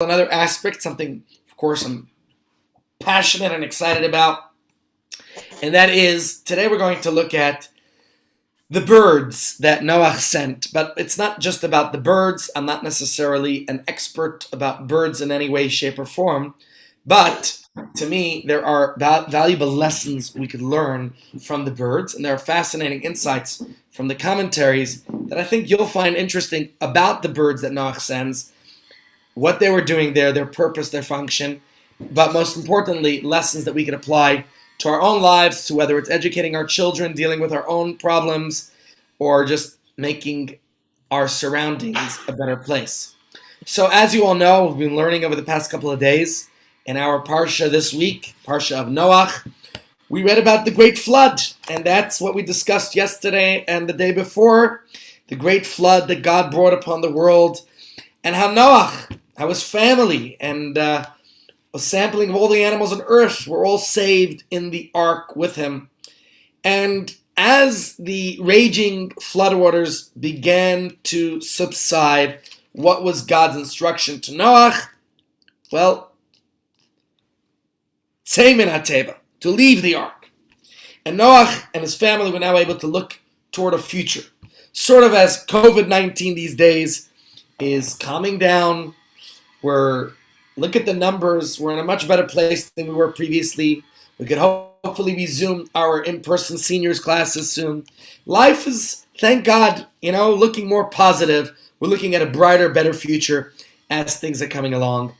another aspect, something, of course, I'm passionate and excited about, and that is, today we're going to look at the birds that Noach sent. But it's not just about the birds. I'm not necessarily an expert about birds in any way, shape, or form, but to me, there are valuable lessons we could learn from the birds, and there are fascinating insights from the commentaries that I think you'll find interesting about the birds that Noach sends, what they were doing there, their purpose, their function, but most importantly, lessons that we could apply to our own lives, to whether it's educating our children, dealing with our own problems, or just making our surroundings a better place. So as you all know, we've been learning over the past couple of days in our Parsha this week, Parsha of Noach, we read about the Great Flood, and that's what we discussed yesterday and the day before, the Great Flood that God brought upon the world, and how Noach, how his family, and a sampling of all the animals on earth were all saved in the ark with him. And as the raging floodwaters began to subside, what was God's instruction to Noach? Well, Tzemin HaTeva, to leave the ark. And Noach and his family were now able to look toward a future. Sort of as COVID-19 these days is calming down. Look at the numbers. We're in a much better place than we were previously. We could hopefully resume our in-person seniors classes soon. Life is, thank God, looking more positive. We're looking at a brighter, better future as things are coming along.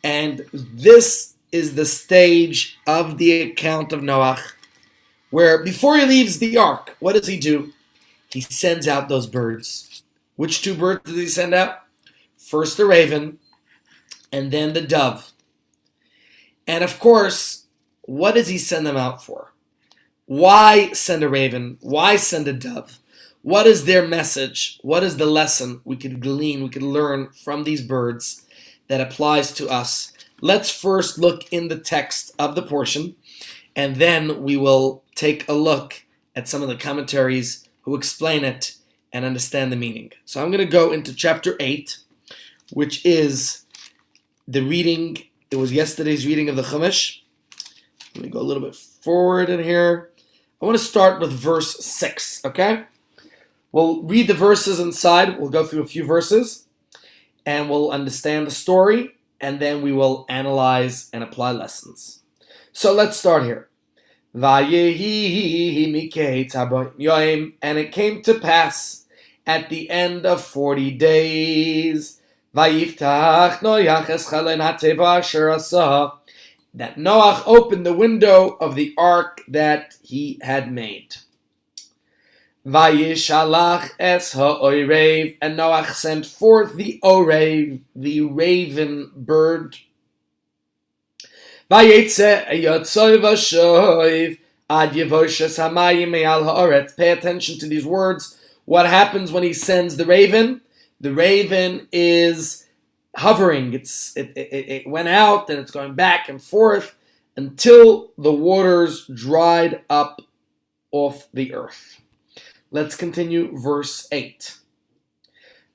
And this is the stage of the account of Noach, where before he leaves the ark, what does he do? He sends out those birds. Which two birds does he send out? First the raven, and then the dove. And of course, what does he send them out for? Why send a raven? Why send a dove? What is their message? What is the lesson we could glean, we could learn from these birds that applies to us? Let's first look in the text of the portion, and then we will take a look at some of the commentaries who explain it and understand the meaning. So I'm going to go into chapter 8, which is the reading. It was yesterday's reading of the Chumash. Let me go a little bit forward in here. I want to start with verse 6, okay? We'll read the verses inside. We'll go through a few verses, and we'll understand the story, and then we will analyze and apply lessons. So let's start here. And it came to pass at the end of 40 days that Noach opened the window of the ark that he had made. Vayishalach es ha'orev, and Noach sent forth the orev, the raven bird. Vayetze yotzoi v'shoiv ad yevoshes hamayim me'al ha'oretz. Pay attention to these words. What happens when he sends the raven? The raven is hovering. It went out and it's going back and forth until the waters dried up off the earth. Let's continue verse 8.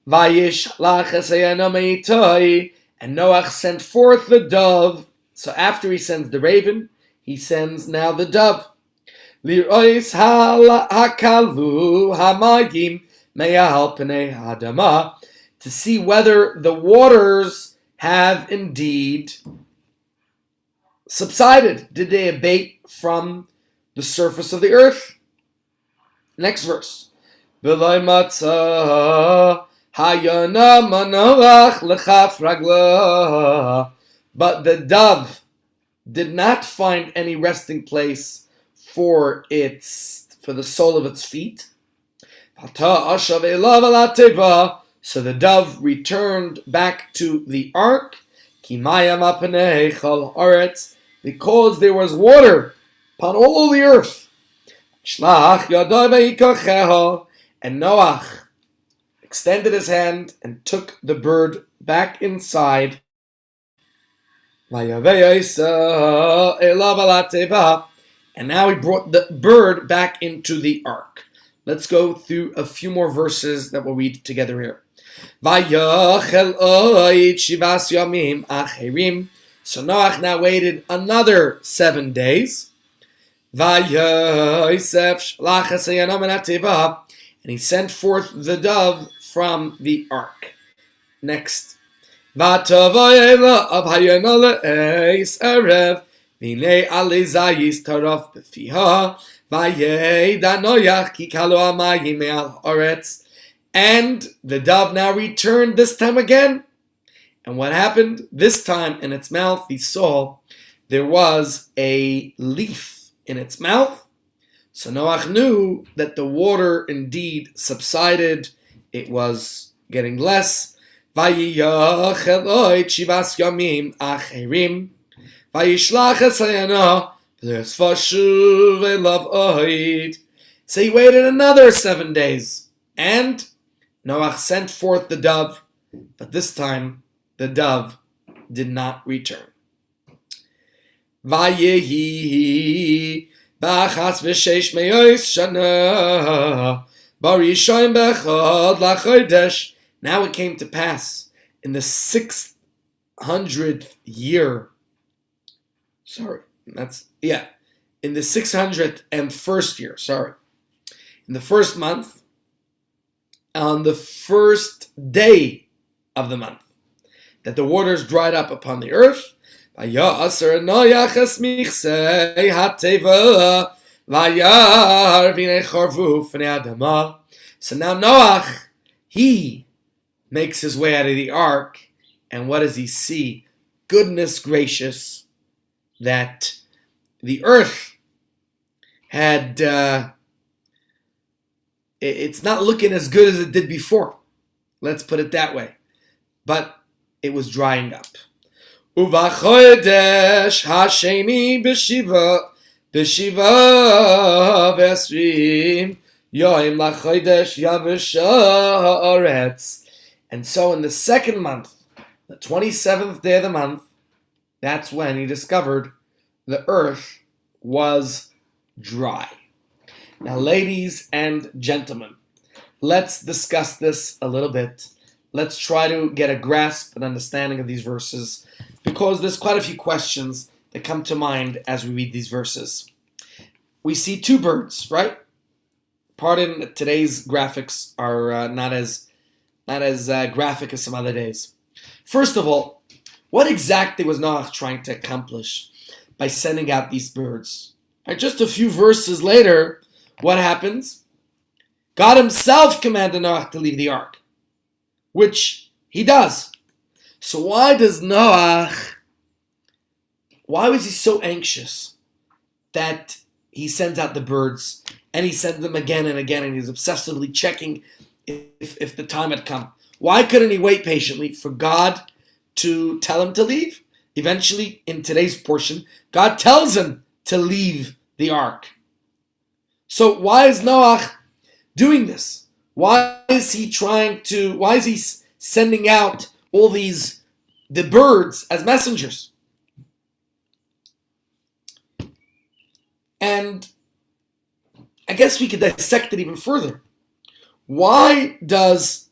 Vayishlach es ha'yanam, and Noach sent forth the dove. So after he sends the raven, he sends now the dove. Lirois hakalu hamayim me'al pnei hadama, to see whether the waters have indeed subsided. Did they abate from the surface of the earth? Next verse. V'lo matzah hayana manoach lechaf raglah. But the dove did not find any resting place for the sole of its feet. So the dove returned back to the ark, because there was water upon all the earth. And Noach extended his hand and took the bird back inside. And now he brought the bird back into the ark. Let's go through a few more verses that we'll read together here. Vayachel oid shivas yamim acherim. So Noach now waited another 7 days. Vayosef shlachas hayanam minativa, and he sent forth the dove from the ark. Next. Vatavoyela of hayanole eis erev v'nei alizayis tarof b'fiha vayeda noyach ki kalu amayim me'al oretz. And the dove now returned this time again. And what happened? This time in its mouth he saw there was a leaf in its mouth. So Noach knew that the water indeed subsided. It was getting less. Vayiyachel oid shivas yamim acherim vayishlach es hayana v'yosvashuv elav oid. So he waited another 7 days. And Noach sent forth the dove, but this time the dove did not return. Vayehi b'achas v'sheish me'os shana barishon b'chad lachodesh. Now it came to pass in the 600th year. In the 601st year. In the first month, on the first day of the month, that the waters dried up upon the earth. So now Noach, he makes his way out of the ark, and what does he see? Goodness gracious, that the earth had, it's not looking as good as it did before. Let's put it that way. But it was drying up. Uvachodesh hasheni b'shiva v'esrim yoim lachodesh yavesha haaretz. And so in the second month, the 27th day of the month, that's when he discovered the earth was dry. Now, ladies and gentlemen, let's discuss this a little bit. Let's try to get a grasp and understanding of these verses, because there's quite a few questions that come to mind as we read these verses. We see two birds, right? Pardon, today's graphics are not as graphic as some other days. First of all, what exactly was Noach trying to accomplish by sending out these birds? Right, just a few verses later, what happens? God himself commanded Noach to leave the ark, which he does. So why was he so anxious that he sends out the birds, and he sends them again and again, and he's obsessively checking if the time had come? Why couldn't he wait patiently for God to tell him to leave? Eventually, in today's portion, God tells him to leave the ark. So why is Noach doing this? Why is he sending out all the birds as messengers? And I guess we could dissect it even further. Why does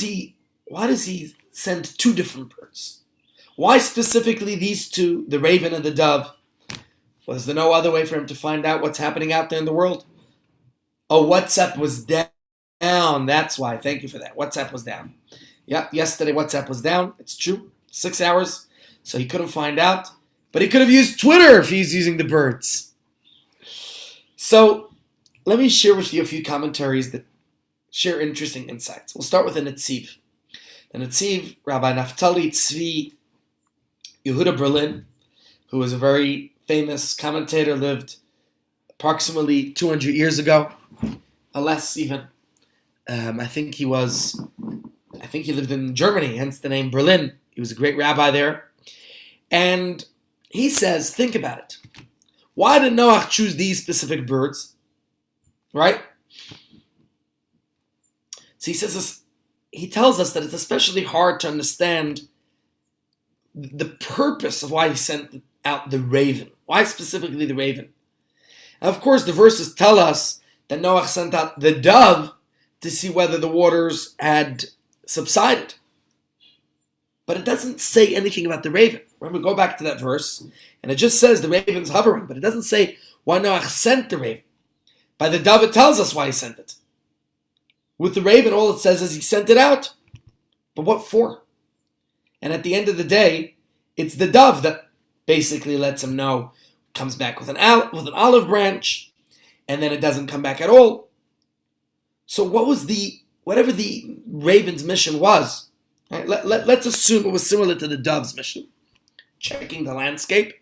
he send two different birds? Why specifically these two, the raven and the dove? Was there no other way for him to find out what's happening out there in the world? Oh, WhatsApp was down. That's why. Thank you for that. WhatsApp was down. Yeah, yesterday WhatsApp was down. It's true. 6 hours. So he couldn't find out. But he could have used Twitter if he's using the birds. So let me share with you a few commentaries that share interesting insights. We'll start with the Netziv. The Netziv, Rabbi Naftali Tzvi Yehuda Berlin, who was a very famous commentator, lived approximately 200 years ago, or less even. I think he lived in Germany, hence the name Berlin. He was a great rabbi there. And he says, think about it. Why did Noach choose these specific birds? Right? So he tells us that it's especially hard to understand the purpose of why he sent out the raven. Why specifically the raven? And of course, the verses tell us that Noach sent out the dove to see whether the waters had subsided. But it doesn't say anything about the raven. Remember, go back to that verse, and it just says the raven's hovering, but it doesn't say why Noach sent the raven. By the dove, it tells us why he sent it. With the raven, all it says is he sent it out. But what for? And at the end of the day, it's the dove that basically lets him know, comes back with an olive branch, and then it doesn't come back at all. So whatever the raven's mission was, right, let's assume it was similar to the dove's mission, checking the landscape.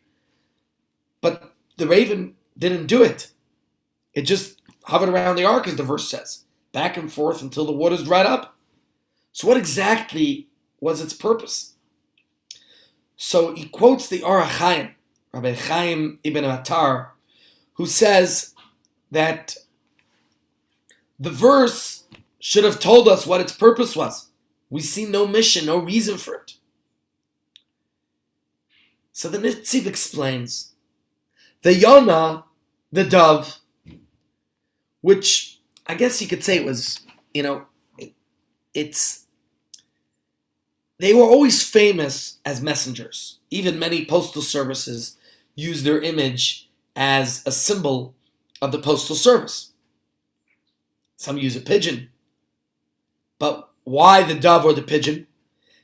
But the raven didn't do it. It just hovered around the ark, as the verse says, back and forth until the waters dried up. So what exactly was its purpose? So he quotes the Or HaChaim, Rabbi Chaim ibn Attar, who says that the verse should have told us what its purpose was. We see no mission, no reason for it. So the Netziv explains, the Yonah, the dove, which I guess you could say it was, they were always famous as messengers. Even many postal services use their image as a symbol of the postal service. Some use a pigeon. But why the dove or the pigeon?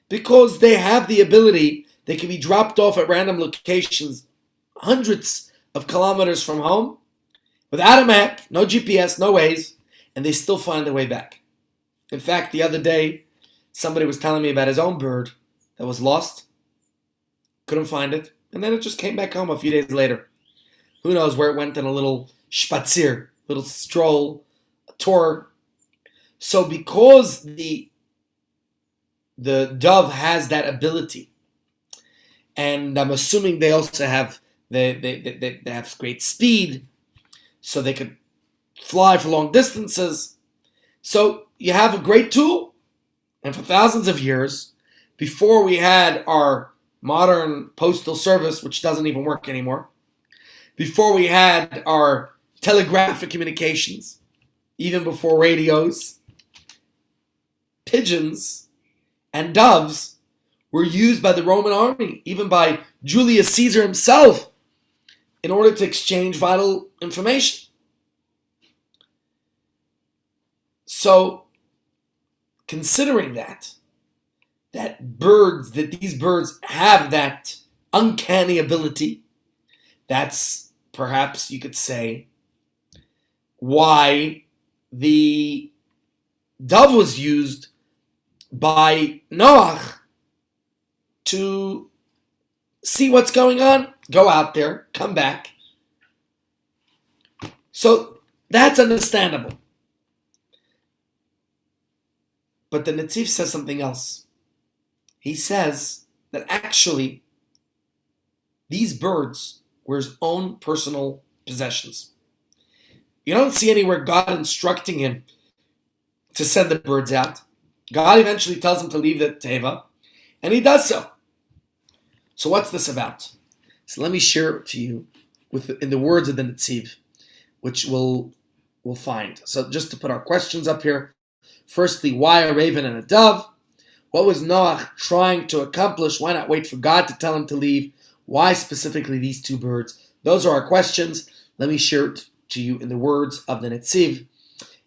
Because they have the ability, they can be dropped off at random locations hundreds of kilometers from home without a map, no GPS, no Waze, and they still find their way back. In fact, the other day, somebody was telling me about his own bird that was lost, couldn't find it, and then it just came back home a few days later. Who knows where it went in a little spazier, little stroll, a tour. So because the dove has that ability, and I'm assuming they also have they have great speed, so they could fly for long distances. So you have a great tool. And for thousands of years, before we had our modern postal service, which doesn't even work anymore, before we had our telegraphic communications, even before radios, pigeons and doves were used by the Roman army, even by Julius Caesar himself, in order to exchange vital information. So, considering that these birds have that uncanny ability, that's perhaps you could say why the dove was used by Noach to see what's going on, go out there, come back. So that's understandable. But the Netziv says something else. He says that actually these birds were his own personal possessions. You don't see anywhere God instructing him to send the birds out. God eventually tells him to leave the teva, and he does so. So what's this about? So let me share it to you in the words of the Netziv, which we'll find. So just to put our questions up here. Firstly, why a raven and a dove? What was Noach trying to accomplish? Why not wait for God to tell him to leave? Why specifically these two birds? Those are our questions. Let me share it to you in the words of the Netziv.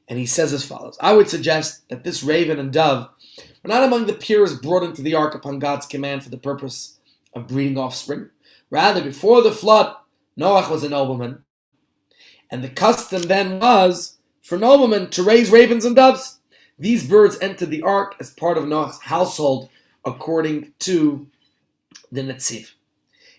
And he says as follows. I would suggest that this raven and dove were not among the peers brought into the ark upon God's command for the purpose of breeding offspring. Rather, before the flood, Noach was a nobleman. And the custom then was for noblemen to raise ravens and doves. These birds entered the ark as part of Noach's household, according to the Netziv.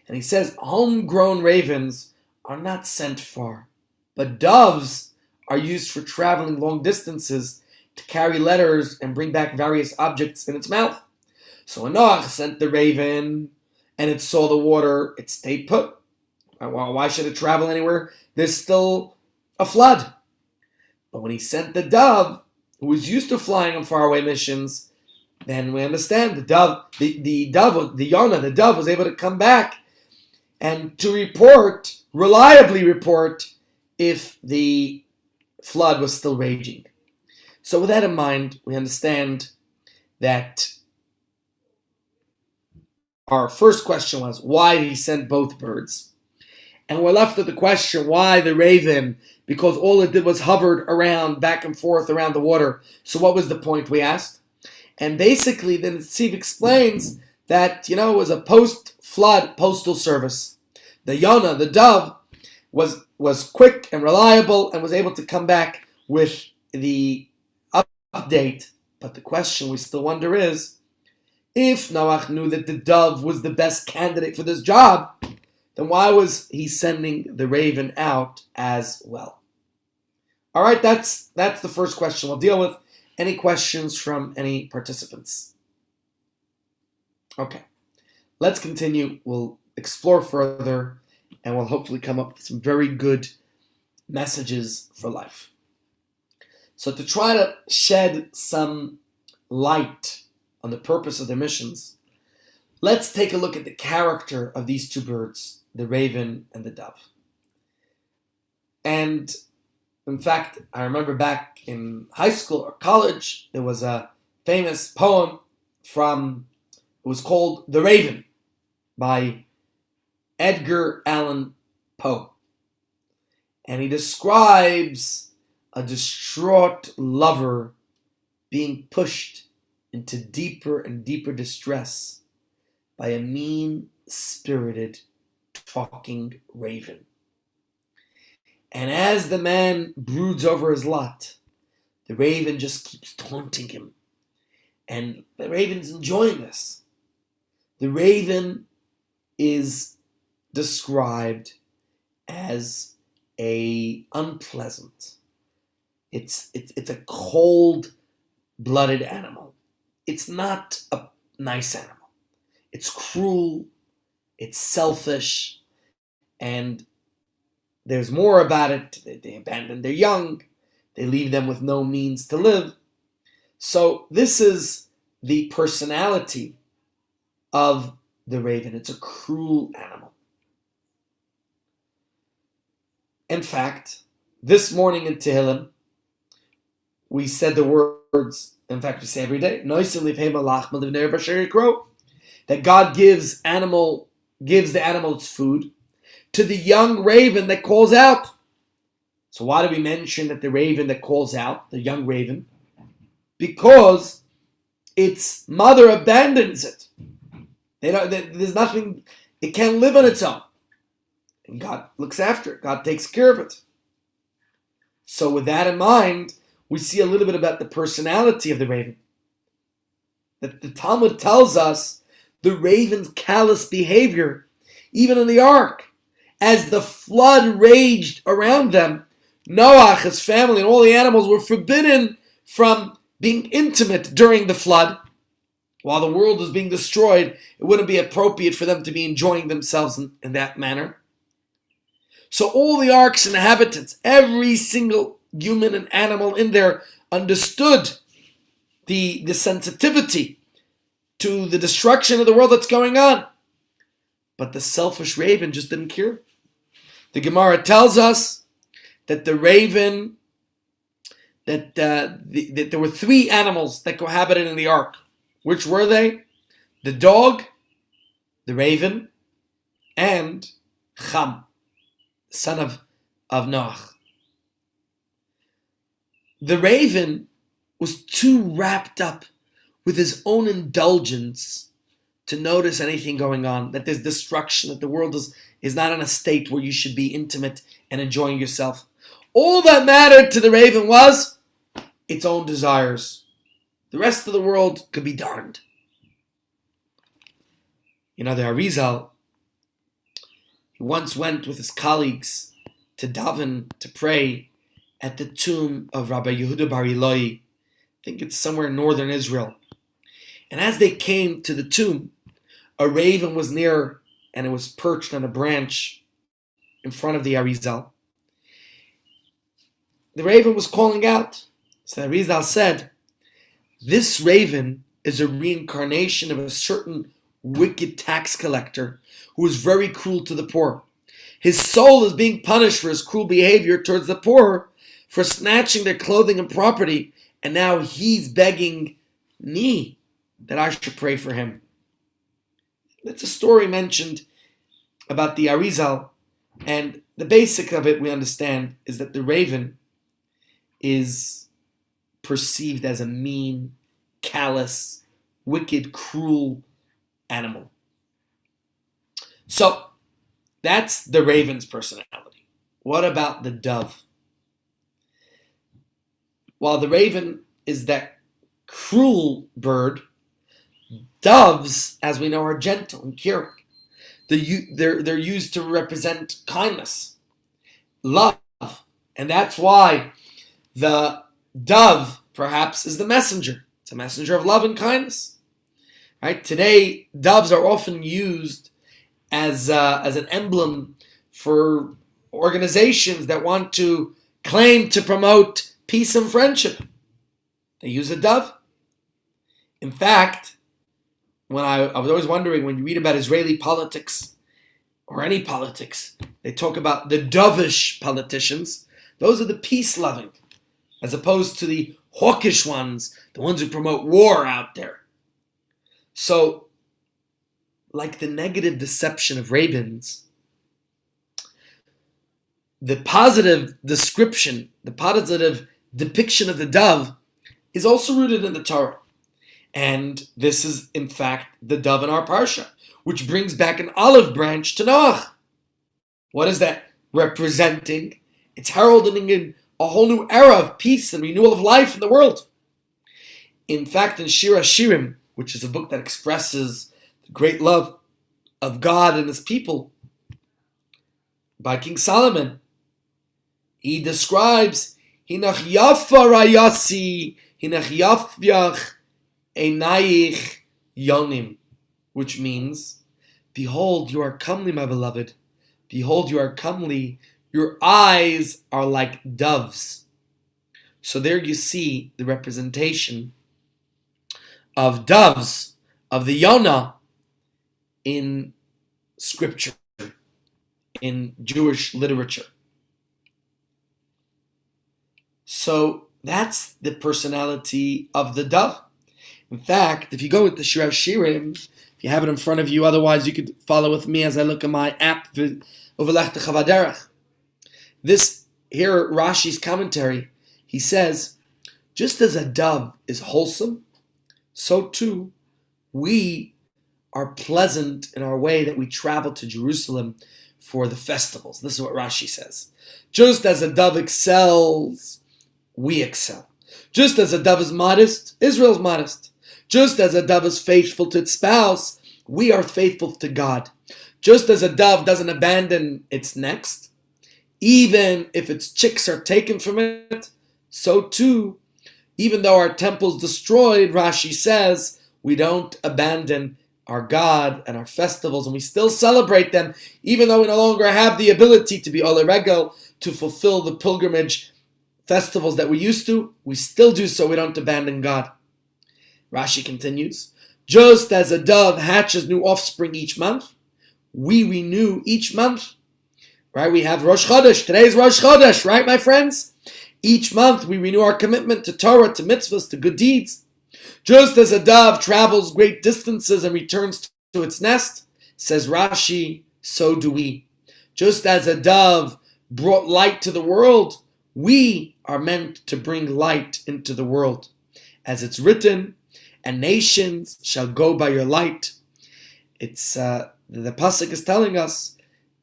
And he says, homegrown ravens are not sent far, but doves are used for traveling long distances to carry letters and bring back various objects in its mouth. So when Noach sent the raven and it saw the water, it stayed put. Why should it travel anywhere? There's still a flood. But when he sent the dove, who was used to flying on faraway missions, then we understand the dove was able to come back and to reliably report, if the flood was still raging. So with that in mind, we understand that our first question was, why did he send both birds? And we're left with the question, why the raven? Because all it did was hovered around, back and forth around the water. So what was the point, we asked? And basically, the Netziv explains that, it was a post-flood postal service. The Yonah, the dove, was quick and reliable and was able to come back with the update. But the question we still wonder is, if Noach knew that the dove was the best candidate for this job, then why was he sending the raven out as well? All right, that's the first question we'll deal with. Any questions from any participants? Okay, let's continue. We'll explore further, and we'll hopefully come up with some very good messages for life. So to try to shed some light on the purpose of their missions, let's take a look at the character of these two birds, the raven and the dove. And in fact, I remember back in high school or college, there was a famous poem it was called The Raven by Edgar Allan Poe. And he describes a distraught lover being pushed into deeper and deeper distress by a mean-spirited talking raven. And as the man broods over his lot, the raven just keeps taunting him. And the raven's enjoying this. The raven is described as unpleasant. It's a cold-blooded animal. It's not a nice animal. It's cruel, it's selfish, and there's more about it. They abandon their young, they leave them with no means to live. So this is the personality of the raven. It's a cruel animal. In fact, this morning in Tehillim, we said the words, in fact we say every day, that God gives the animal its food to the young raven that calls out. So why do we mention that the raven that calls out, the young raven? Because its mother abandons it. There's nothing, it can't live on its own. And God looks after it. God takes care of it. So with that in mind, we see a little bit about the personality of the raven. That the Talmud tells us the raven's callous behavior, even in the ark, as the flood raged around them, Noach, his family, and all the animals were forbidden from being intimate during the flood. While the world was being destroyed, it wouldn't be appropriate for them to be enjoying themselves in that manner. So all the ark's inhabitants, every single human and animal in there, understood the sensitivity to the destruction of the world that's going on. But the selfish raven just didn't care. The Gemara tells us that the raven, that there were three animals that cohabited in the ark. Which were they? The dog, the raven, and Cham, son of Noach. The raven was too wrapped up with his own indulgence to notice anything going on, that there's destruction, that the world is not in a state where you should be intimate and enjoying yourself. All that mattered to the raven was its own desires. The rest of the world could be darned. The Arizal, he once went with his colleagues to daven, to pray, at the tomb of Rabbi Yehuda Bar Ilai. I think it's somewhere in northern Israel. And as they came to the tomb, a raven was near, and it was perched on a branch in front of the Arizal. The raven was calling out. So the Arizal said, "This raven is a reincarnation of a certain wicked tax collector who is very cruel to the poor. His soul is being punished for his cruel behavior towards the poor, for snatching their clothing and property, and now he's begging me that I should pray for him. It's a story mentioned about the Arizal, and the basic of it we understand is that the raven is perceived as a mean, callous, wicked, cruel animal. So that's the raven's personality. What about the dove? While the raven is that cruel bird, doves, as we know, are gentle and caring. They're used to represent kindness, love, and that's why the dove, perhaps, is the messenger. It's a messenger of love and kindness. Right? Today, doves are often used as an emblem for organizations that want to claim to promote peace and friendship. They use a dove. In fact, when I was always wondering, when you read about Israeli politics or any politics, they talk about the dovish politicians. Those are the peace-loving, as opposed to the hawkish ones, the ones who promote war out there. So, like the negative deception of ravens, the positive description, the positive depiction of the dove is also rooted in the Torah. And this is, in fact, the dove in our Parsha, which brings back an olive branch to Noach. What is that representing? It's heralding in a whole new era of peace and renewal of life in the world. In fact, in Shir HaShirim, which is a book that expresses the great love of God and his people, by King Solomon, he describes, Hinach yafa rayasi, hinach yafyach einayich yonim, which means, behold, you are comely, my beloved. Behold, you are comely. Your eyes are like doves. So there you see the representation of doves, of the Yonah, in scripture, in Jewish literature. So that's the personality of the dove. In fact, if you go with the Shir HaShirim, if you have it in front of you, otherwise you could follow with me as I look at my app, Overlech Chavaderach. This here, Rashi's commentary, he says, just as a dove is wholesome, so too we are pleasant in our way that we travel to Jerusalem for the festivals. This is what Rashi says. Just as a dove excels, we excel. Just as a dove is modest, Israel is modest. Just as a dove is faithful to its spouse, we are faithful to God. Just as a dove doesn't abandon its nest, even if its chicks are taken from it, so too, even though our temple's destroyed, Rashi says, we don't abandon our God and our festivals, and we still celebrate them, even though we no longer have the ability to be Ole Regel, to fulfill the pilgrimage festivals that we used to, we still do so, we don't abandon God. Rashi continues, just as a dove hatches new offspring each month, we renew each month. Right? We have Rosh Chodesh. Today's Rosh Chodesh, right, my friends? Each month we renew our commitment to Torah, to mitzvahs, to good deeds. Just as a dove travels great distances and returns to its nest, says Rashi, so do we. Just as a dove brought light to the world, we are meant to bring light into the world. As it's written, and nations shall go by your light. It's the pasuk is telling us,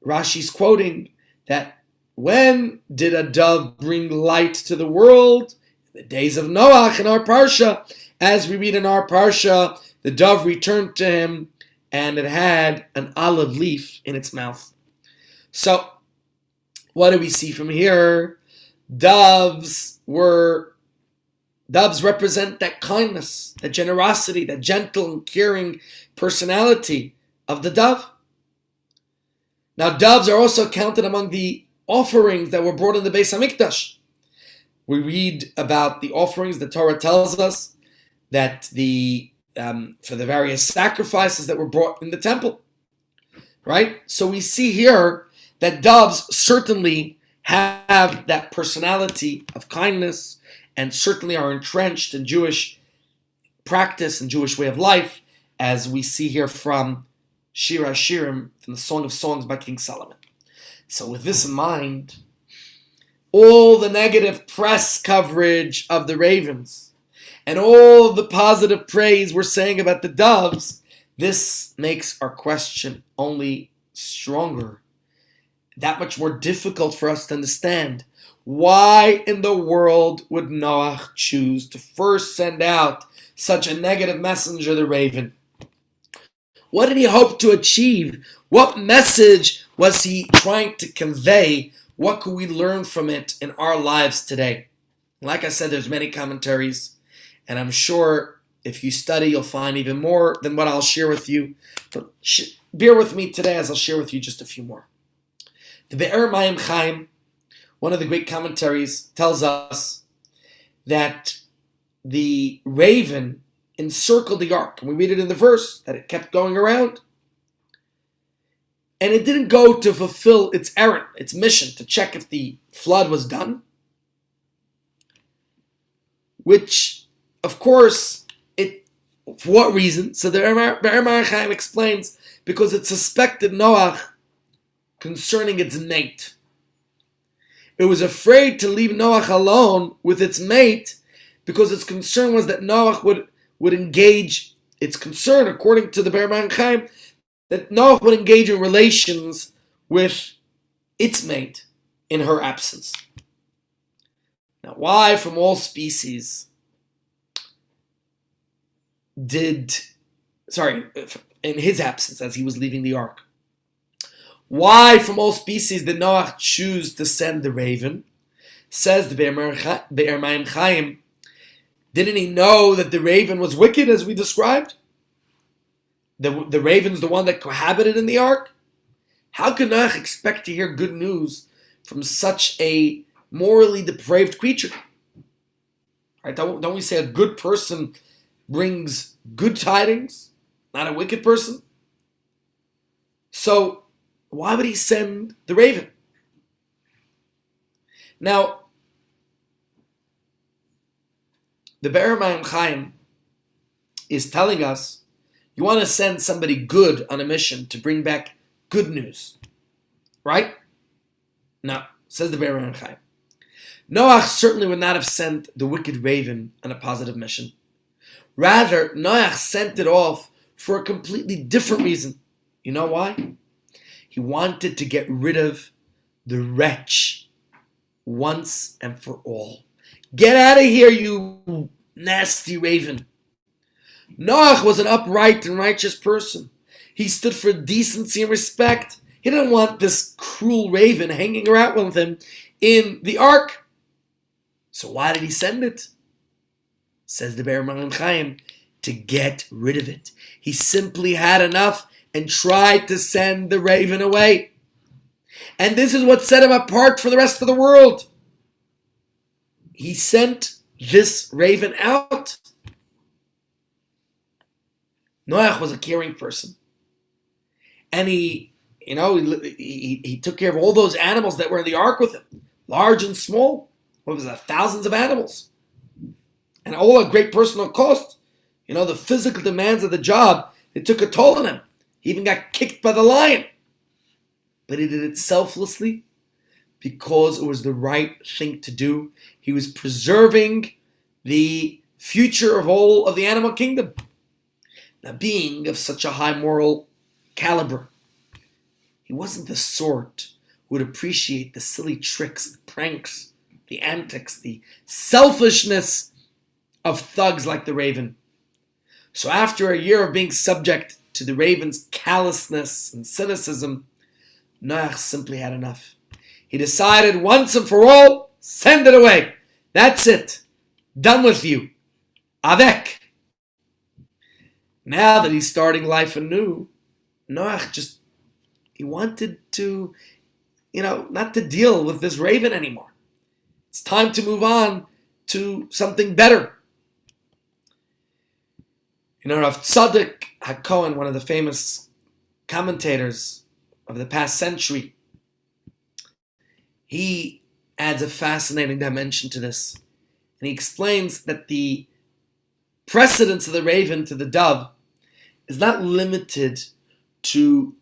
Rashi's quoting, that when did a dove bring light to the world? In the days of Noach in our Parsha. As we read in our Parsha, the dove returned to him and it had an olive leaf in its mouth. So, what do we see from here? Doves represent that kindness, that generosity, that gentle and caring personality of the dove. Now, doves are also counted among the offerings that were brought in the Beis Hamikdash. We read about the offerings. The Torah tells us that for the various sacrifices that were brought in the temple, right? So we see here that doves certainly have that personality of kindness and certainly are entrenched in Jewish practice and Jewish way of life, as we see here from Shir HaShirim, from the Song of Songs by King Solomon. So with this in mind, all the negative press coverage of the ravens and all of the positive praise we're saying about the doves, this makes our question only stronger, that much more difficult for us to understand. Why in the world would Noach choose to first send out such a negative messenger, the raven? What did he hope to achieve? What message was he trying to convey? What could we learn from it in our lives today? Like I said, there's many commentaries, and I'm sure if you study, you'll find even more than what I'll share with you. But bear with me today as I'll share with you just a few more. The Be'er Mayim Chaim, one of the great commentaries, tells us that the raven encircled the ark. And we read it in the verse that it kept going around. And it didn't go to fulfill its errand, its mission, to check if the flood was done. Which, of course, for what reason? So the Be'er Mayim Chaim explains, because it suspected Noach concerning its mate. It was afraid to leave Noach alone with its mate because its concern was that Noach would engage, its concern, according to the Be'er Mayim Chaim, that Noach would engage in relations with its mate in her absence. Now, why from all species in his absence as he was leaving the ark? Why from all species did Noach choose to send the raven? Says the Be'er Mayim Chaim, didn't he know that the raven was wicked, as we described? The raven's the one that cohabited in the ark? How could Noach expect to hear good news from such a morally depraved creature? Right? Don't we say a good person brings good tidings, not a wicked person? So, why would he send the raven? Now, the Be'er Mayim Chaim is telling us, you want to send somebody good on a mission to bring back good news, right? No, says the Be'er Mayim Chaim. Noach certainly would not have sent the wicked raven on a positive mission. Rather, Noach sent it off for a completely different reason. You know why? He wanted to get rid of the wretch once and for all. Get out of here, you nasty raven. Noach was an upright and righteous person. He stood for decency and respect. He didn't want this cruel raven hanging around with him in the ark. So why did he send it? Says the Be'er Mayim Chaim, to get rid of it. He simply had enough and tried to send the raven away. And this is what set him apart from the rest of the world. He sent this raven out. Noach was a caring person. And he took care of all those animals that were in the ark with him. Large and small. What was that? Thousands of animals. And all at great personal cost. The physical demands of the job, it took a toll on him. He even got kicked by the lion. But he did it selflessly because it was the right thing to do. He was preserving the future of all of the animal kingdom. Now, being of such a high moral caliber, he wasn't the sort who would appreciate the silly tricks, the pranks, the antics, the selfishness of thugs like the raven. So after a year of being subject to the raven's callousness and cynicism, Noach simply had enough. He decided once and for all, send it away. That's it. Done with you. Avec. Now that he's starting life anew, Noach he wanted to, not to deal with this raven anymore. It's time to move on to something better. Rav Tzadok HaKohen, one of the famous commentators of the past century, he adds a fascinating dimension to this. And he explains that the precedence of the raven to the dove is not limited to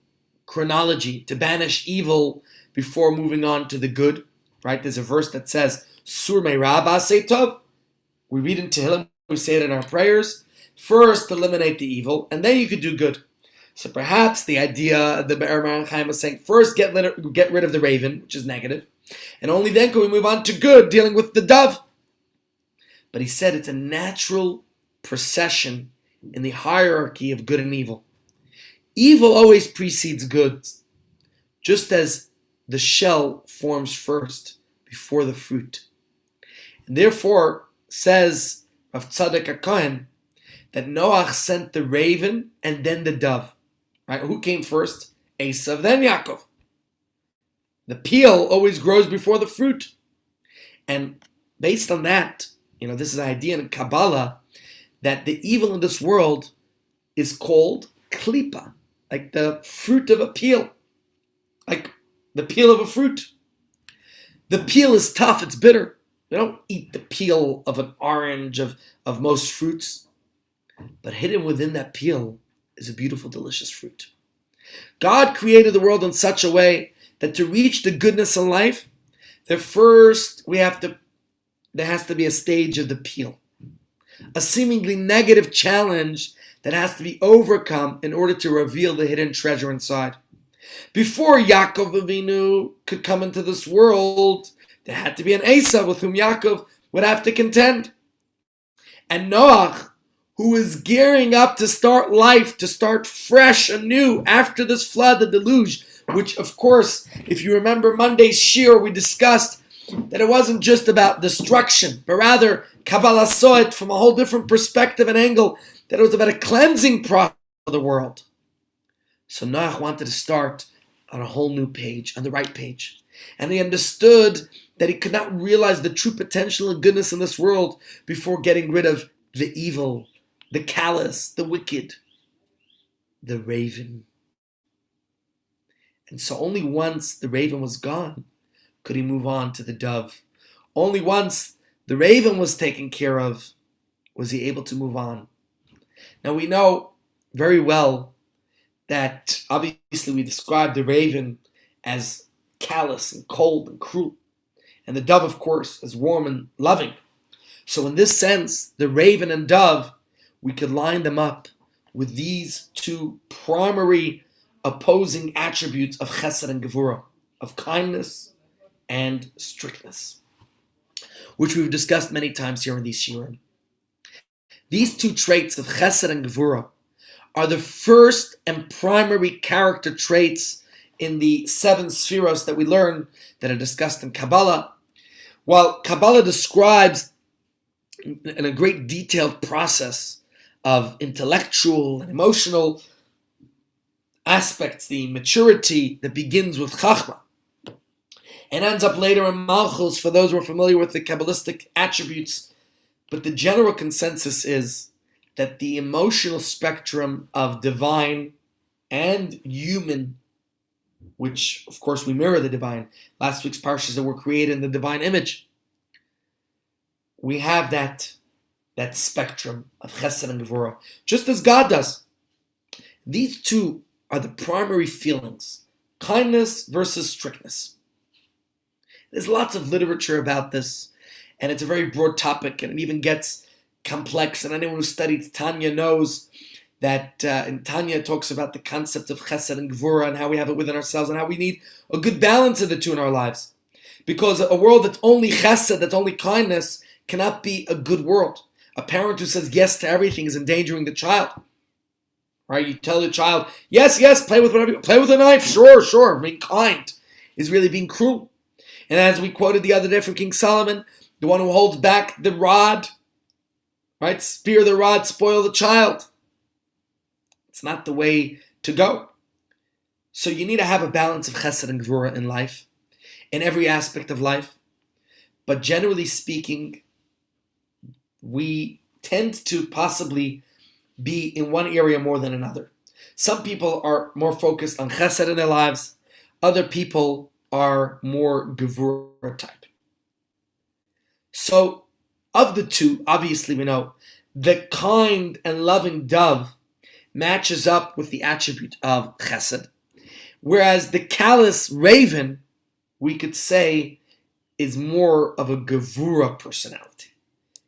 chronology, to banish evil before moving on to the good. Right? There's a verse that says, Sur me'ra ba'asei tov. We read in Tehillim, we say it in our prayers. First, eliminate the evil, and then you could do good. So perhaps the idea, the Be'er Maran Chaim was saying, first get rid of the raven, which is negative, and only then can we move on to good, dealing with the dove. But he said it's a natural procession in the hierarchy of good and evil. Evil always precedes good, just as the shell forms first before the fruit. And therefore, says Rav Tzadok HaKohen, that Noach sent the raven and then the dove. Right? Who came first? Esav, then Yaakov. The peel always grows before the fruit. And based on that, this is an idea in Kabbalah that the evil in this world is called klipa, like the fruit of a peel, like the peel of a fruit. The peel is tough, it's bitter. You don't eat the peel of an orange, of most fruits. But hidden within that peel is a beautiful, delicious fruit. God created the world in such a way that to reach the goodness in life, there has to be a stage of the peel. A seemingly negative challenge that has to be overcome in order to reveal the hidden treasure inside. Before Yaakov Avinu could come into this world, there had to be an Esav with whom Yaakov would have to contend. And Noach, who is gearing up to start life, to start fresh anew after this flood, the deluge, which of course, if you remember Monday's shir, we discussed that it wasn't just about destruction, but rather Kabbalah saw it from a whole different perspective and angle, that it was about a cleansing process of the world. So Noach wanted to start on a whole new page, on the right page. And he understood that he could not realize the true potential and goodness in this world before getting rid of the evil, the callous, the wicked, the raven. And so only once the raven was gone could he move on to the dove. Only once the raven was taken care of was he able to move on. Now we know very well that obviously we describe the raven as callous and cold and cruel, and the dove, of course, as warm and loving. So in this sense, the raven and dove, we could line them up with these two primary opposing attributes of chesed and gevurah, of kindness and strictness, which we've discussed many times here in these shiurim. These two traits of chesed and gevurah are the first and primary character traits in the 7 spheros that we learn, that are discussed in Kabbalah. While Kabbalah describes in a great detailed process of intellectual and emotional aspects, the maturity that begins with Chachma and ends up later in Malchus for those who are familiar with the Kabbalistic attributes. But the general consensus is that the emotional spectrum of divine and human, which of course we mirror the divine, last week's Parshas that were created in the divine image, we have that spectrum of chesed and gevurah, just as God does. These two are the primary feelings, kindness versus strictness. There's lots of literature about this, and it's a very broad topic, and it even gets complex. And anyone who studied Tanya knows that in Tanya it talks about the concept of chesed and gevurah and how we have it within ourselves and how we need a good balance of the two in our lives. Because a world that's only chesed, that's only kindness, cannot be a good world. A parent who says yes to everything is endangering the child. Right? You tell the child, yes, play with whatever, play with a knife, sure. Being kind is really being cruel. And as we quoted the other day from King Solomon, the one who holds back the rod, right? Spear the rod, spoil the child. It's not the way to go. So you need to have a balance of chesed and gevurah in life, in every aspect of life. But generally speaking, we tend to possibly be in one area more than another. Some people are more focused on chesed in their lives. Other people are more gevurah type. So of the two, obviously we know, the kind and loving dove matches up with the attribute of chesed, whereas the callous raven, we could say, is more of a gevura personality,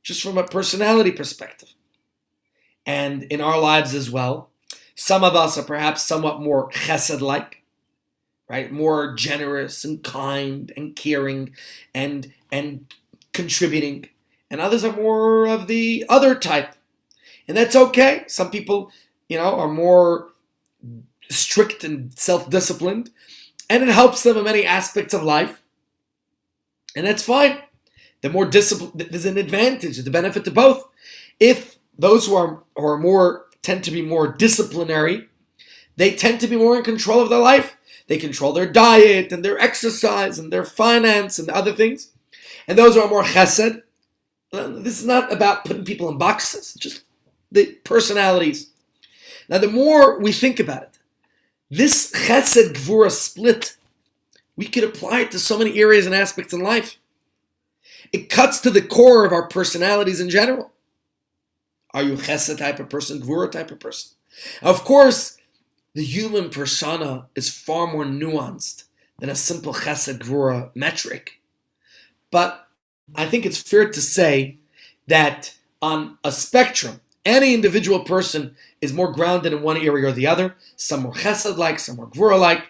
just from a personality perspective. And in our lives as well, some of us are perhaps somewhat more chesed-like, right? More generous and kind and caring and contributing. And others are more of the other type. And that's okay. Some people, are more strict and self-disciplined, and it helps them in many aspects of life. And that's fine. The more discipline, there's an advantage, there's a benefit to both. If those who are more tend to be more disciplinary, they tend to be more in control of their life. They control their diet and their exercise and their finance and other things. And those who are more chesed, this is not about putting people in boxes, just the personalities. Now, the more we think about it, this chesed gvura split, we could apply it to so many areas and aspects in life. It cuts to the core of our personalities in general. Are you a chesed type of person, gvura type of person? Of course, the human persona is far more nuanced than a simple chesed gvura metric. But I think it's fair to say that on a spectrum, any individual person is more grounded in one area or the other. Some more chesed-like, some more gvura-like.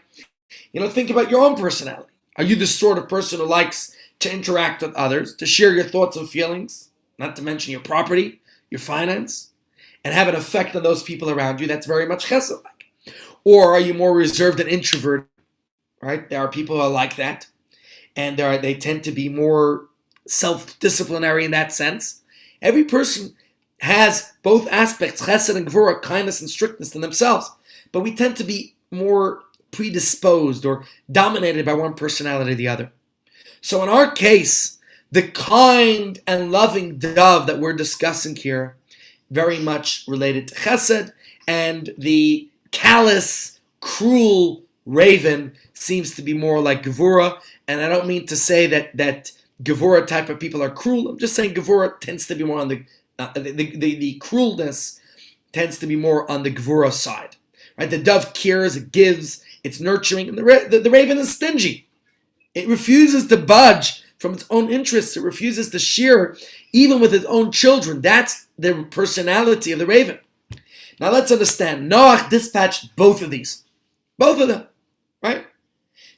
Think about your own personality. Are you the sort of person who likes to interact with others, to share your thoughts and feelings, not to mention your property, your finance, and have an effect on those people around you? That's very much chesed-like. Or are you more reserved and introverted? Right? There are people who are like that, and they tend to be more self-disciplinary in that sense. Every person has both aspects, chesed and gvura, kindness and strictness in themselves, but we tend to be more predisposed or dominated by one personality or the other. So in our case, the kind and loving dove that we're discussing here, very much related to chesed, and the callous, cruel raven seems to be more like gevura. And I don't mean to say that gevura type of people are cruel. I'm just saying gevura tends to be more on the cruelness tends to be more on the gevura side. Right? The dove cares, it gives, it's nurturing, and the raven is stingy. It refuses to budge from its own interests. It refuses to share even with its own children. That's the personality of the raven. Now let's understand. Noach dispatched both of these. Both of them. Right?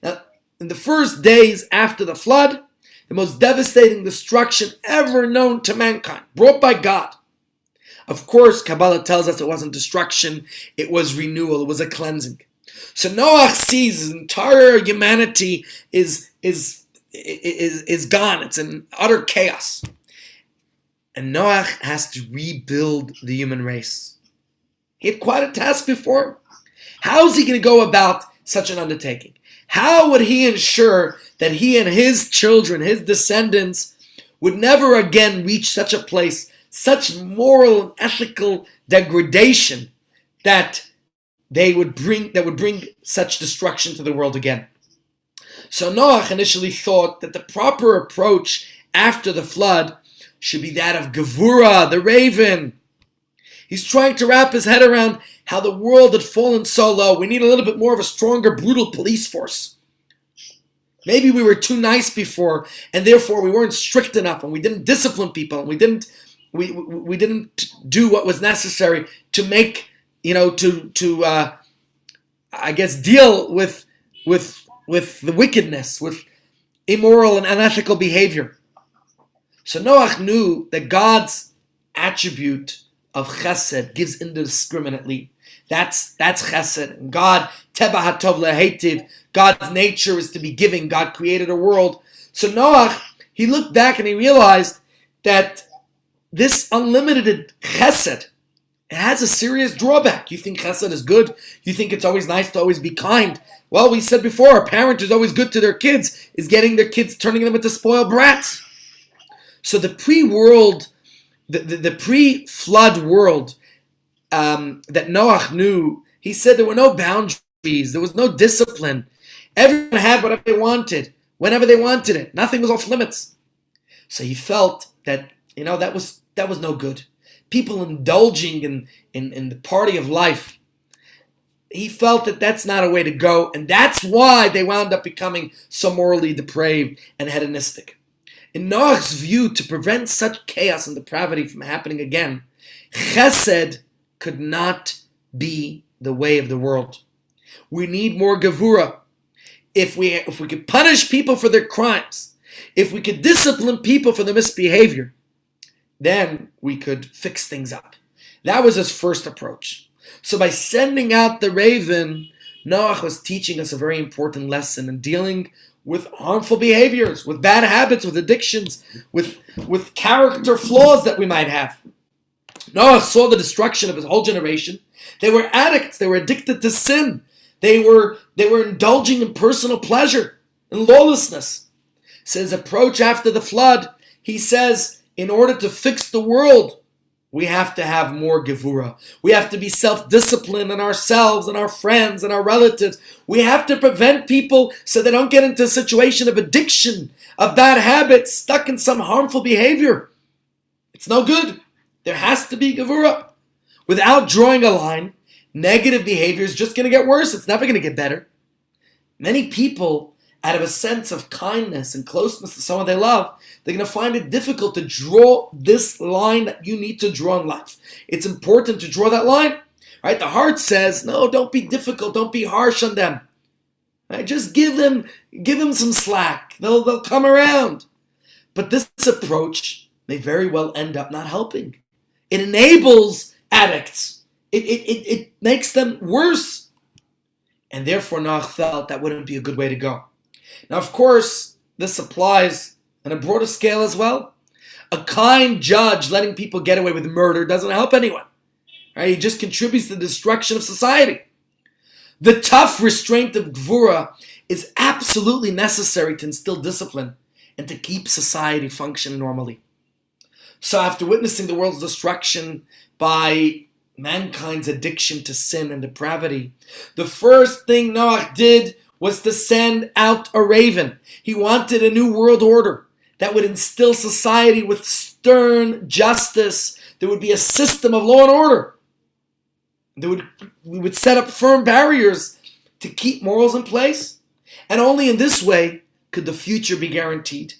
Now, in the first days after the flood, the most devastating destruction ever known to mankind, brought by God. Of course, Kabbalah tells us it wasn't destruction, it was renewal, it was a cleansing. So Noach sees his entire humanity is gone. It's in utter chaos. And Noach has to rebuild the human race. He had quite a task before him. How is he going to go about such an undertaking? How would he ensure that he and his children, his descendants, would never again reach such a place, such moral and ethical degradation that would bring such destruction to the world again? So Noach initially thought that the proper approach after the flood should be that of gevura, the raven. He's trying to wrap his head around how the world had fallen so low. We need a little bit more of a stronger, brutal police force. Maybe we were too nice before, and therefore we weren't strict enough, and we didn't discipline people, and we didn't do what was necessary to make, deal with the wickedness, with immoral and unethical behavior. So Noach knew that God's attribute of chesed gives indiscriminately. That's chesed. And God, teva hatov lehetiv, God's nature is to be giving. God created a world. So Noach, he looked back and he realized that this unlimited chesed, it has a serious drawback. You think chesed is good? You think it's always nice to always be kind? Well, we said before, a parent who's always good to their kids is getting their kids, turning them into spoiled brats. So the pre-world, the pre-flood world that Noach knew, he said there were no boundaries, there was no discipline. Everyone had whatever they wanted, whenever they wanted it. Nothing was off limits. So he felt that that was no good. People indulging in the party of life. He felt that that's not a way to go, and that's why they wound up becoming so morally depraved and hedonistic. In Noach's view, to prevent such chaos and depravity from happening again, chesed could not be the way of the world. We need more gevura. If we could punish people for their crimes, if we could discipline people for their misbehavior, then we could fix things up. That was his first approach. So by sending out the raven, Noach was teaching us a very important lesson in dealing with harmful behaviors, with bad habits, with addictions, with character flaws that we might have. Noach saw the destruction of his whole generation. They were addicts. They were addicted to sin. They were indulging in personal pleasure and lawlessness. So his approach after the flood, he says, in order to fix the world, we have to have more gevura. We have to be self-disciplined in ourselves and our friends and our relatives. We have to prevent people so they don't get into a situation of addiction, of bad habits, stuck in some harmful behavior. It's no good. There has to be gevura. Without drawing a line, negative behavior is just going to get worse. It's never going to get better. Many people, out of a sense of kindness and closeness to someone they love, they're going to find it difficult to draw this line that you need to draw in life. It's important to draw that line. Right? The heart says, no, don't be difficult. Don't be harsh on them. Right? Just give them some slack. They'll come around. But this approach may very well end up not helping. It enables addicts. It makes them worse. And therefore, Noach felt that wouldn't be a good way to go. Now, of course, this applies on a broader scale as well. A kind judge letting people get away with murder doesn't help anyone. Right? He just contributes to the destruction of society. The tough restraint of gvura is absolutely necessary to instill discipline and to keep society functioning normally. So after witnessing the world's destruction by mankind's addiction to sin and depravity, the first thing Noach did was to send out a raven. He wanted a new world order that would instill society with stern justice. There would be a system of law and order. We would set up firm barriers to keep morals in place. And only in this way could the future be guaranteed.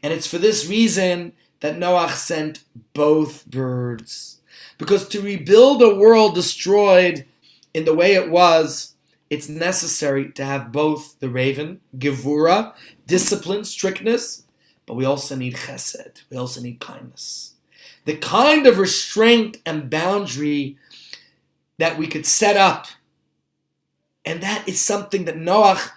And it's for this reason that Noach sent both birds. Because to rebuild a world destroyed in the way it was, it's necessary to have both the raven, gevura, discipline, strictness, but we also need chesed. We also need kindness. The kind of restraint and boundary that we could set up, and that is something that Noach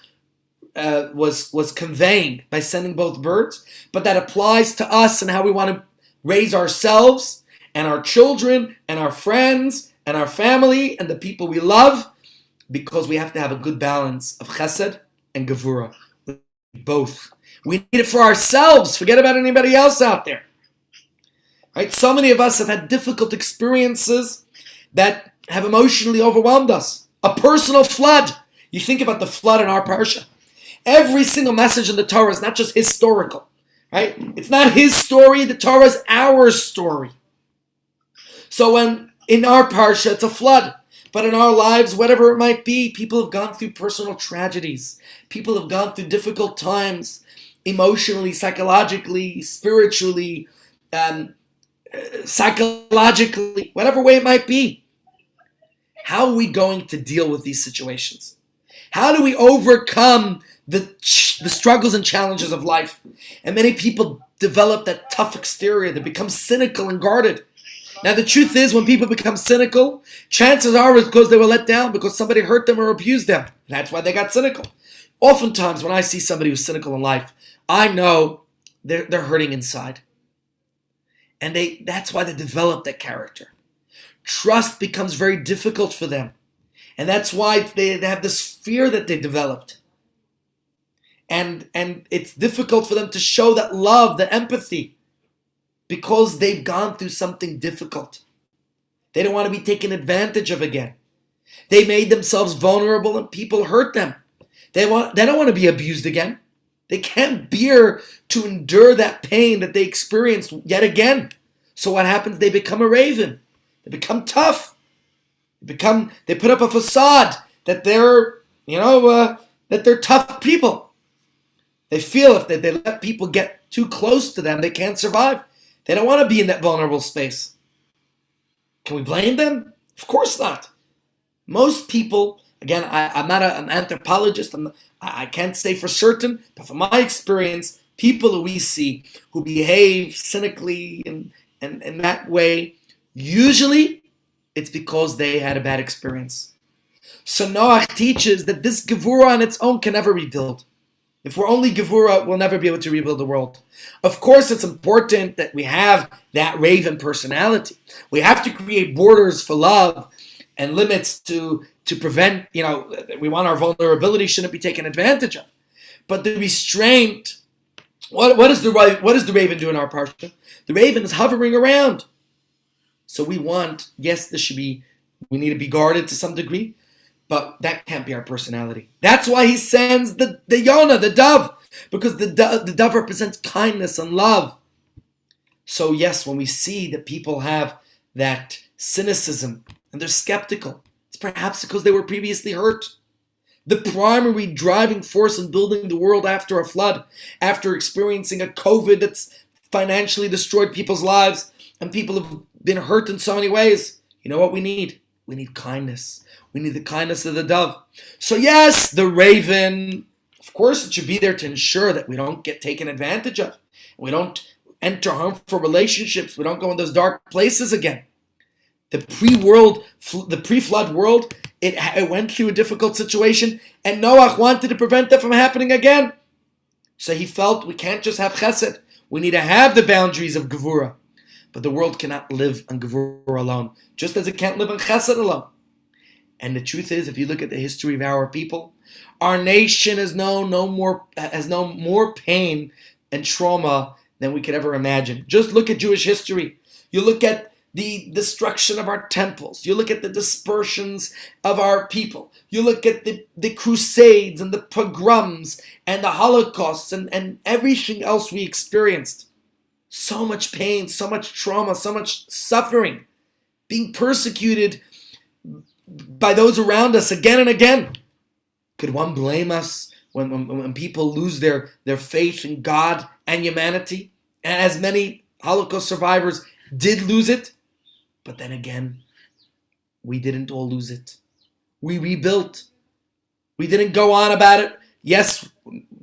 was conveying by sending both birds, but that applies to us and how we want to raise ourselves and our children and our friends and our family and the people we love, because we have to have a good balance of chesed and gevura. Both. We need it for ourselves. Forget about anybody else out there. Right? So many of us have had difficult experiences that have emotionally overwhelmed us. A personal flood. You think about the flood in our parsha. Every single message in the Torah is not just historical. Right? It's not his story. The Torah is our story. So when in our parsha it's a flood, but in our lives, whatever it might be, people have gone through personal tragedies. People have gone through difficult times, emotionally, psychologically, spiritually, psychologically, whatever way it might be. How are we going to deal with these situations? How do we overcome the struggles and challenges of life? And many people develop that tough exterior. They become cynical and guarded. Now, the truth is, when people become cynical, chances are it's because they were let down, because somebody hurt them or abused them. That's why they got cynical. Oftentimes, when I see somebody who's cynical in life, I know they're hurting inside. And that's why they develop that character. Trust becomes very difficult for them. And that's why they have this fear that they developed. And it's difficult for them to show that love, the empathy, because they've gone through something difficult. They don't want to be taken advantage of again. They made themselves vulnerable and people hurt them. They don't want to be abused again. They can't bear to endure that pain that they experienced yet again. So what happens? They become a raven. They become tough. They put up a facade that they're, that they're tough people. They feel if they let people get too close to them, they can't survive. They don't want to be in that vulnerable space. Can we blame them? Of course not. Most people, again, I'm not an anthropologist. I can't say for certain, but from my experience, people who we see who behave cynically and in that way, usually it's because they had a bad experience. So Noach teaches that this Gevurah on its own can never rebuild. If we're only Gevurah, we'll never be able to rebuild the world. Of course, it's important that we have that raven personality. We have to create borders for love and limits to prevent, we want our vulnerability shouldn't be taken advantage of. But the restraint, what does the raven do in our parsha? The raven is hovering around. So we need to be guarded to some degree, but that can't be our personality. That's why he sends the Yonah, the dove, because the dove represents kindness and love. So yes, when we see that people have that cynicism and they're skeptical, it's perhaps because they were previously hurt. The primary driving force in building the world after a flood, after experiencing a COVID that's financially destroyed people's lives, and people have been hurt in so many ways. You know what we need? We need kindness. We need the kindness of the dove. So yes, the raven, of course, it should be there to ensure that we don't get taken advantage of. We don't enter harmful relationships. We don't go in those dark places again. The pre-flood world, it went through a difficult situation, and Noach wanted to prevent that from happening again. So he felt we can't just have chesed. We need to have the boundaries of Gevurah. But the world cannot live on Gevurah alone, just as it can't live on chesed alone. And the truth is, if you look at the history of our people, our nation has known more pain and trauma than we could ever imagine. Just look at Jewish history. You look at the destruction of our temples. You look at the dispersions of our people. You look at the crusades and the pogroms and the Holocausts and everything else we experienced. So much pain, so much trauma, so much suffering, being persecuted by those around us again and again. Could one blame us when people lose their faith in God and humanity? And as many Holocaust survivors did lose it, but then again, we didn't all lose it. We rebuilt. We didn't go on about it. Yes,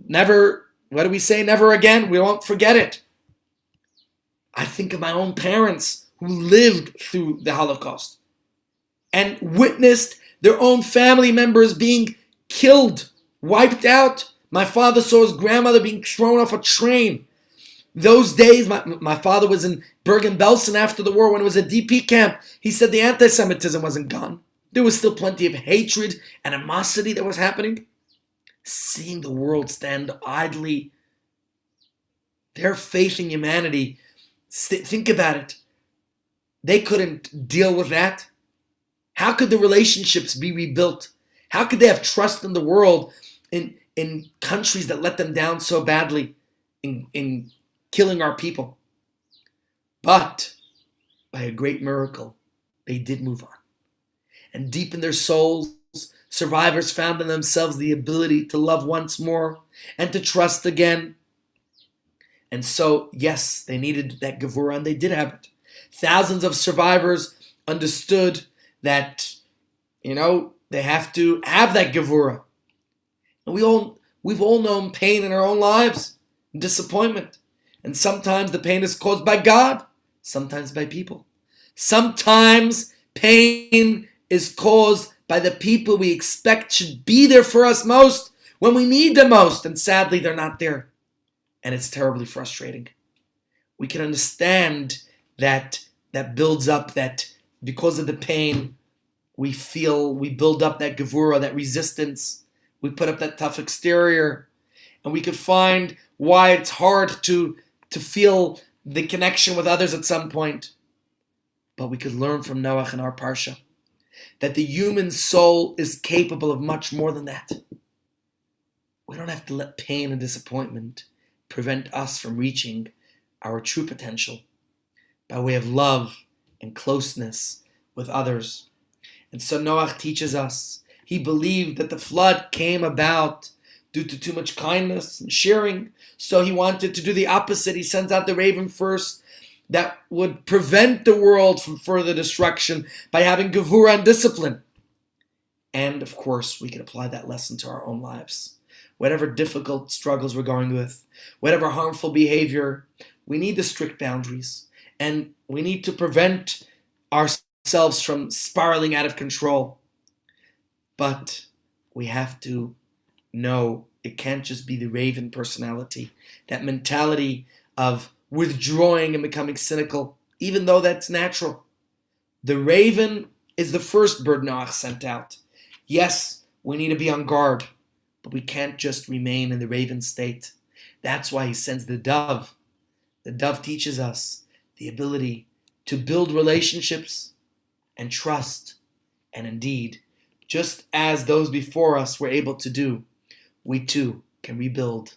never, what do we say? Never again. We won't forget it. I think of my own parents who lived through the Holocaust and witnessed their own family members being killed, wiped out. My father saw his grandmother being thrown off a train. Those days, my father was in Bergen-Belsen after the war when it was a DP camp. He said the anti-Semitism wasn't gone. There was still plenty of hatred and animosity that was happening. Seeing the world stand idly, their faith in humanity, think about it. They couldn't deal with that. How could the relationships be rebuilt? How could they have trust in the world in countries that let them down so badly in killing our people? But by a great miracle, they did move on. And deep in their souls, survivors found in themselves the ability to love once more and to trust again. And so, yes, they needed that Gevurah, and they did have it. Thousands of survivors understood that, they have to have that Gevurah. And we've all known pain in our own lives, disappointment. And sometimes the pain is caused by God, sometimes by people. Sometimes pain is caused by the people we expect should be there for us most when we need them most, and sadly they're not there. And it's terribly frustrating. We can understand that builds up, that because of the pain, we build up that Gevurah, that resistance. We put up that tough exterior. And we could find why it's hard to feel the connection with others at some point. But we could learn from Noach in our Parsha that the human soul is capable of much more than that. we don't have to let pain and disappointment prevent us from reaching our true potential by way of love and closeness with others. And so Noach teaches us. He believed that the flood came about due to too much kindness and sharing. So he wanted to do the opposite. He sends out the raven first that would prevent the world from further destruction by having gevura and discipline. And of course, we can apply that lesson to our own lives. Whatever difficult struggles we're going with, whatever harmful behavior, we need the strict boundaries. And we need to prevent ourselves from spiraling out of control. But we have to know it can't just be the raven personality, that mentality of withdrawing and becoming cynical, even though that's natural. The raven is the first bird Noach sent out. Yes, we need to be on guard, but we can't just remain in the raven state. That's why he sends the dove. The dove teaches us the ability to build relationships and trust. And indeed, just as those before us were able to do, we too can rebuild,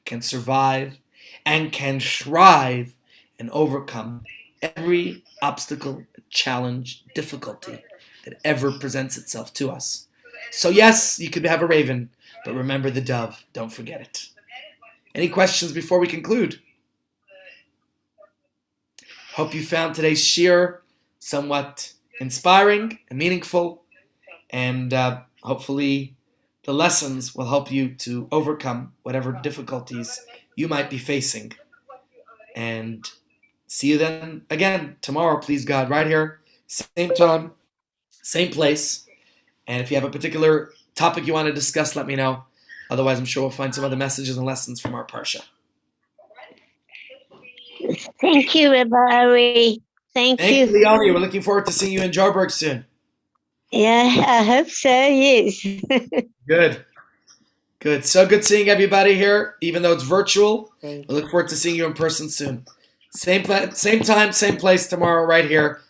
can survive, and can thrive and overcome every obstacle, challenge, difficulty that ever presents itself to us. So yes, you could have a raven, but remember the dove. Don't forget it. Any questions before we conclude? Hope you found today's shir somewhat inspiring and meaningful, and hopefully the lessons will help you to overcome whatever difficulties you might be facing. And see you then again tomorrow, please God, right here, same time, same place. And if you have a particular topic you want to discuss, let me know. Otherwise, I'm sure we'll find some other messages and lessons from our Parsha. Thank you, Rabbi. Thank you. Leonie. We're looking forward to seeing you in Joburg soon. Yeah, I hope so, yes. Good. Good. So good seeing everybody here, even though it's virtual. We look forward to seeing you in person soon. Same time, same place tomorrow, right here.